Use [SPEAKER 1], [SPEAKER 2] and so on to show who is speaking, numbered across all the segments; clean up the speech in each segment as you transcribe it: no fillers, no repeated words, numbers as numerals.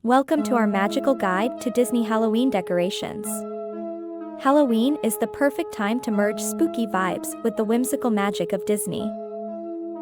[SPEAKER 1] Welcome to our magical guide to Disney Halloween decorations. Halloween is the perfect time to merge spooky vibes with the whimsical magic of Disney.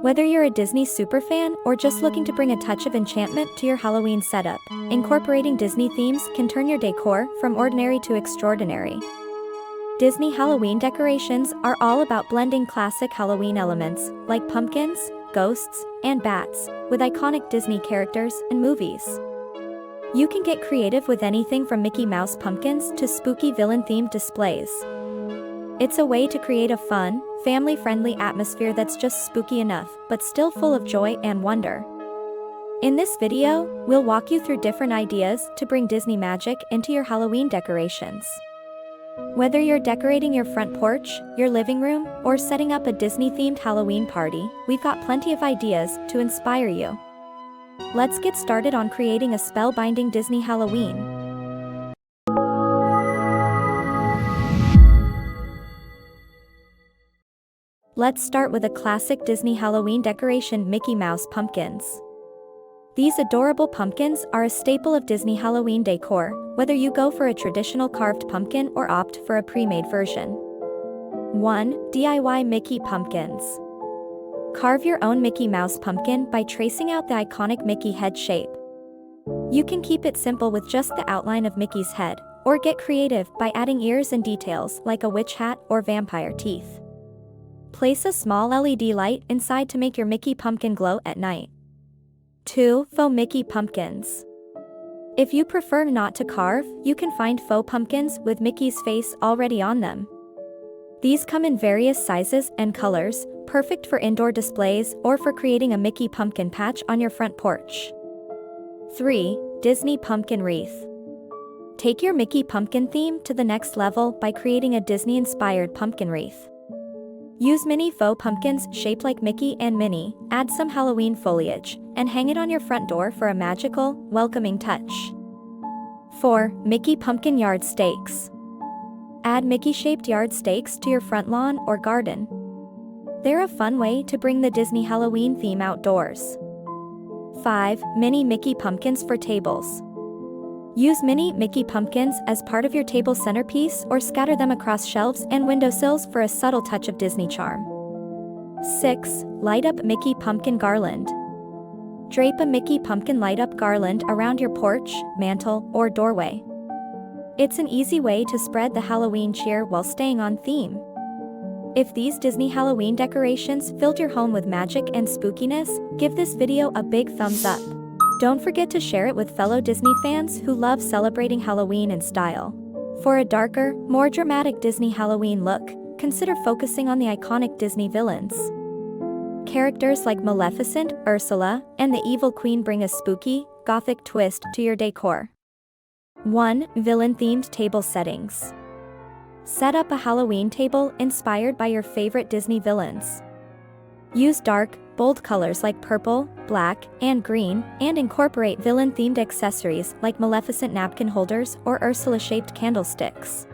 [SPEAKER 1] Whether you're a Disney superfan or just looking to bring a touch of enchantment to your Halloween setup, incorporating Disney themes can turn your decor from ordinary to extraordinary. Disney Halloween decorations are all about blending classic Halloween elements like pumpkins, ghosts, and bats with iconic Disney characters and movies. You can get creative with anything from Mickey Mouse pumpkins to spooky villain-themed displays. It's a way to create a fun, family-friendly atmosphere that's just spooky enough, but still full of joy and wonder. In this video, we'll walk you through different ideas to bring Disney magic into your Halloween decorations. Whether you're decorating your front porch, your living room, or setting up a Disney-themed Halloween party, we've got plenty of ideas to inspire you. Let's get started on creating a spellbinding Disney Halloween. Let's start with a classic Disney Halloween decoration: Mickey Mouse pumpkins. These adorable pumpkins are a staple of Disney Halloween decor, whether you go for a traditional carved pumpkin or opt for a pre-made version. 1. DIY Mickey pumpkins. Carve your own Mickey Mouse pumpkin by tracing out the iconic Mickey head shape. You can keep it simple with just the outline of Mickey's head, or get creative by adding ears and details like a witch hat or vampire teeth. Place a small LED light inside to make your Mickey pumpkin glow at night. 2. Faux Mickey pumpkins. If you prefer not to carve, you can find faux pumpkins with Mickey's face already on them. These come in various sizes and colors, perfect for indoor displays or for creating a Mickey pumpkin patch on your front porch. 3. Disney pumpkin wreath. Take your Mickey pumpkin theme to the next level by creating a Disney-inspired pumpkin wreath. Use mini faux pumpkins shaped like Mickey and Minnie, add some Halloween foliage, and hang it on your front door for a magical, welcoming touch. 4. Mickey pumpkin yard stakes. Add Mickey-shaped yard stakes to your front lawn or garden. They're a fun way to bring the Disney Halloween theme outdoors. 5. Mini Mickey pumpkins for tables. Use mini Mickey pumpkins as part of your table centerpiece or scatter them across shelves and windowsills for a subtle touch of Disney charm. 6. Light up Mickey pumpkin garland. Drape a Mickey pumpkin light-up garland around your porch, mantle, or doorway. It's an easy way to spread the Halloween cheer while staying on theme. If these Disney Halloween decorations filled your home with magic and spookiness, give this video a big thumbs up. Don't forget to share it with fellow Disney fans who love celebrating Halloween in style. For a darker, more dramatic Disney Halloween look, consider focusing on the iconic Disney villains. Characters like Maleficent, Ursula, and the Evil Queen bring a spooky, gothic twist to your decor. 1. Villain-themed table settings. Set up a Halloween table inspired by your favorite Disney villains. Use dark, bold colors like purple, black, and green, and incorporate villain-themed accessories like Maleficent napkin holders or Ursula-shaped candlesticks.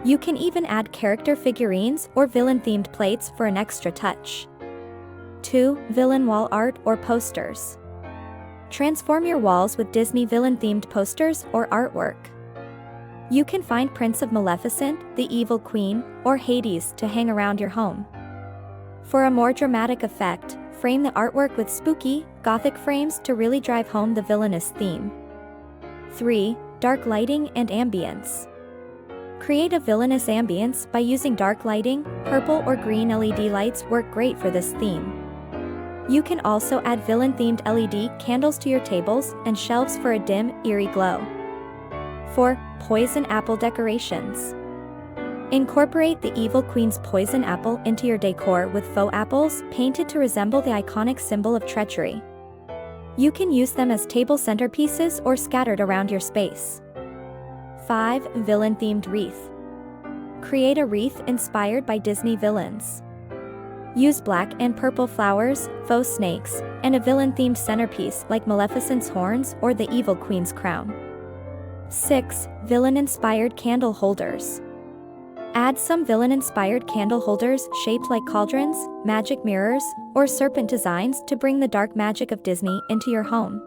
[SPEAKER 1] You can even add character figurines or villain-themed plates for an extra touch. 2. Villain wall art or posters. Transform your walls with Disney villain-themed posters or artwork. You can find prints of Maleficent, the Evil Queen, or Hades to hang around your home. For a more dramatic effect, frame the artwork with spooky, gothic frames to really drive home the villainous theme. 3. Dark lighting and ambience. Create a villainous ambience by using dark lighting. Purple or green LED lights work great for this theme. You can also add villain-themed LED candles to your tables and shelves for a dim, eerie glow. 4. Poison apple decorations. Incorporate the Evil Queen's poison apple into your decor with faux apples painted to resemble the iconic symbol of treachery. You can use them as table centerpieces or scattered around your space. 5. Villain-themed wreath. Create a wreath inspired by Disney villains. Use black and purple flowers, faux snakes, and a villain-themed centerpiece like Maleficent's horns or the Evil Queen's crown. 6. Villain-inspired candle holders. Add some villain-inspired candle holders shaped like cauldrons, magic mirrors, or serpent designs to bring the dark magic of Disney into your home.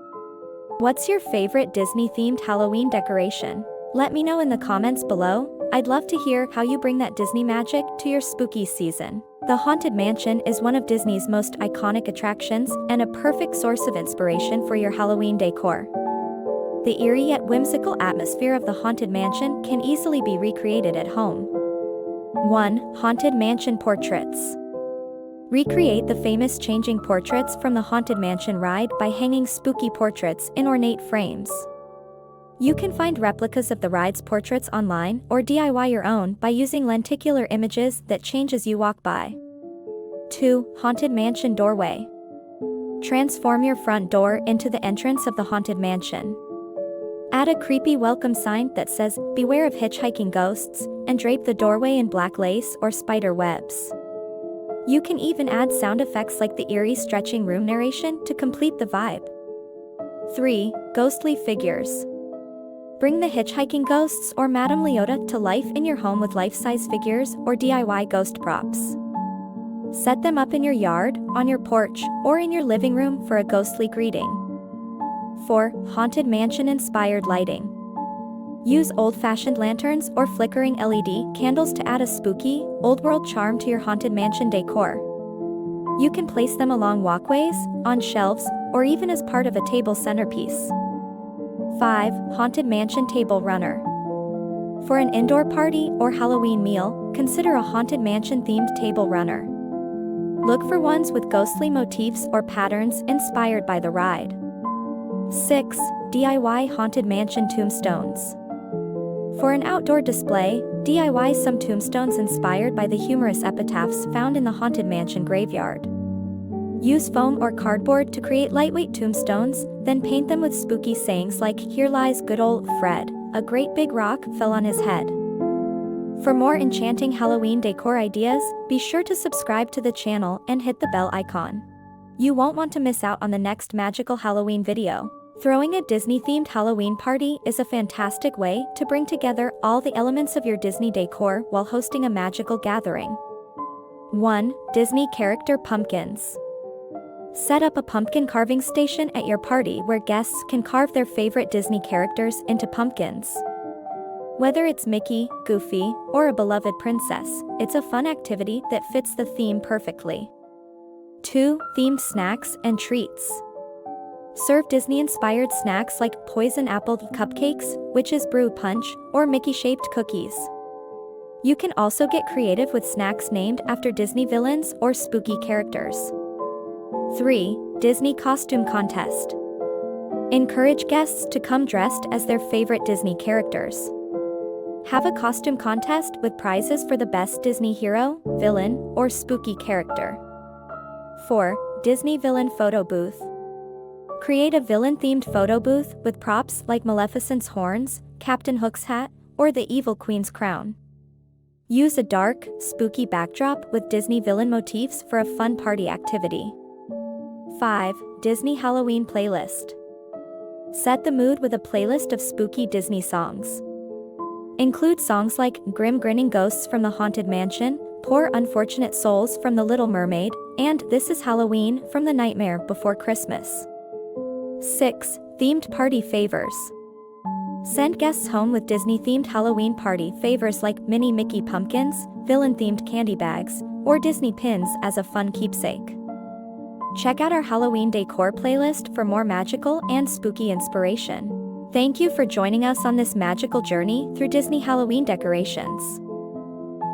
[SPEAKER 1] What's your favorite Disney-themed Halloween decoration? Let me know in the comments below. I'd love to hear how you bring that Disney magic to your spooky season. The Haunted Mansion is one of Disney's most iconic attractions and a perfect source of inspiration for your Halloween decor. The eerie yet whimsical atmosphere of the Haunted Mansion can easily be recreated at home. 1. Haunted Mansion Portraits. Recreate the famous changing portraits from the Haunted Mansion ride by hanging spooky portraits in ornate frames. You can find replicas of the ride's portraits online or DIY your own by using lenticular images that change as you walk by. 2. Haunted Mansion Doorway. Transform your front door into the entrance of the Haunted Mansion. Add a creepy welcome sign that says, "Beware of hitchhiking ghosts," and drape the doorway in black lace or spider webs. You can even add sound effects like the eerie stretching room narration to complete the vibe. 3. Ghostly Figures. Bring the hitchhiking ghosts or Madame Leota to life in your home with life-size figures or DIY ghost props. Set them up in your yard, on your porch, or in your living room for a ghostly greeting. 4. Haunted Mansion-inspired lighting. Use old-fashioned lanterns or flickering LED candles to add a spooky, old-world charm to your Haunted Mansion decor. You can place them along walkways, on shelves, or even as part of a table centerpiece. 5. Haunted Mansion Table Runner. For an indoor party or Halloween meal, consider a Haunted Mansion-themed table runner. Look for ones with ghostly motifs or patterns inspired by the ride. 6. DIY Haunted Mansion Tombstones. For an outdoor display, DIY some tombstones inspired by the humorous epitaphs found in the Haunted Mansion graveyard. Use foam or cardboard to create lightweight tombstones, then paint them with spooky sayings like, "Here lies good old Fred, a great big rock fell on his head." For more enchanting Halloween decor ideas, be sure to subscribe to the channel and hit the bell icon. You won't want to miss out on the next magical Halloween video. Throwing a Disney-themed Halloween party is a fantastic way to bring together all the elements of your Disney decor while hosting a magical gathering. 1. Disney Character Pumpkins. Set up a pumpkin carving station at your party where guests can carve their favorite Disney characters into pumpkins. Whether it's Mickey, Goofy, or a beloved princess, it's a fun activity that fits the theme perfectly. 2. Themed Snacks and Treats. Serve Disney-inspired snacks like poison apple cupcakes, witch's brew punch, or Mickey-shaped cookies. You can also get creative with snacks named after Disney villains or spooky characters. 3. Disney Costume Contest. Encourage guests to come dressed as their favorite Disney characters. Have a costume contest with prizes for the best Disney hero, villain, or spooky character. 4. Disney Villain Photo Booth. Create a villain-themed photo booth with props like Maleficent's horns, Captain Hook's hat, or the Evil Queen's crown. Use a dark, spooky backdrop with Disney villain motifs for a fun party activity. 5. Disney Halloween Playlist. Set the mood with a playlist of spooky Disney songs. Include songs like "Grim Grinning Ghosts" from the Haunted Mansion, "Poor Unfortunate Souls" from The Little Mermaid, and "This Is Halloween" from The Nightmare Before Christmas. 6. Themed Party Favors. Send guests home with Disney-themed Halloween party favors like mini Mickey pumpkins, villain-themed candy bags, or Disney pins as a fun keepsake. Check out our Halloween decor playlist for more magical and spooky inspiration. Thank you for joining us on this magical journey through Disney Halloween decorations.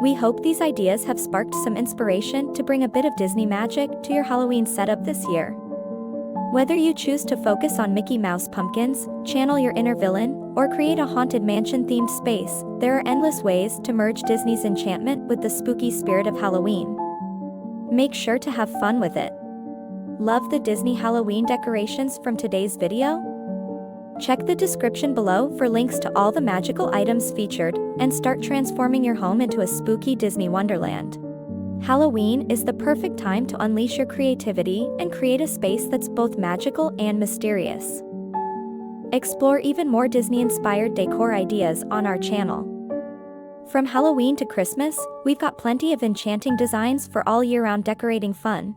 [SPEAKER 1] We hope these ideas have sparked some inspiration to bring a bit of Disney magic to your Halloween setup this year. Whether you choose to focus on Mickey Mouse pumpkins, channel your inner villain, or create a Haunted Mansion-themed space, there are endless ways to merge Disney's enchantment with the spooky spirit of Halloween. Make sure to have fun with it. Love the Disney Halloween decorations from today's video? Check the description below for links to all the magical items featured, and start transforming your home into a spooky Disney wonderland. Halloween is the perfect time to unleash your creativity and create a space that's both magical and mysterious. Explore even more Disney-inspired decor ideas on our channel. From Halloween to Christmas, we've got plenty of enchanting designs for all year-round decorating fun.